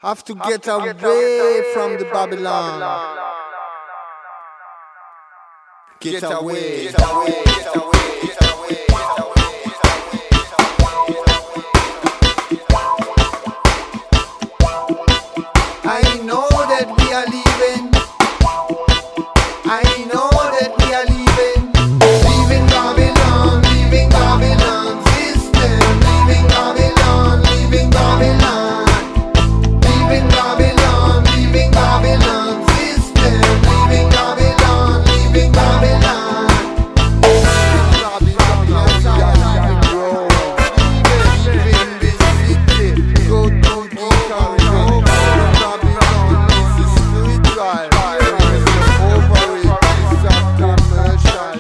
Have to get away from the Babylon. Get away, get away, get away, get away. I know that we are leaving. I know that we are leaving. Leaving Babylon, leaving Babylon system. Leaving Babylon, leaving Babylon. Leaving Babylon, leaving Babylon system. Leaving Babylon, leaving Babylon. Leaving Babylon, leaving this city. Go to the corridor. Babylon is a spiritual. Over it is a commercial.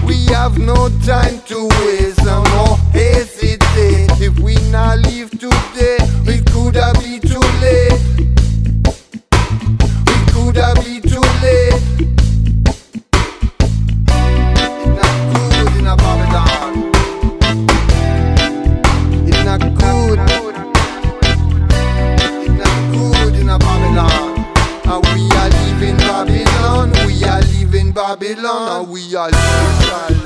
We have no time to waste, no more hesitate. If we not leave today, it could have been too late. It could have been too late. It's not good in a Babylon. It's not good. It's not good in a Babylon. And we are leaving Babylon. We are leaving Babylon. And we are leaving.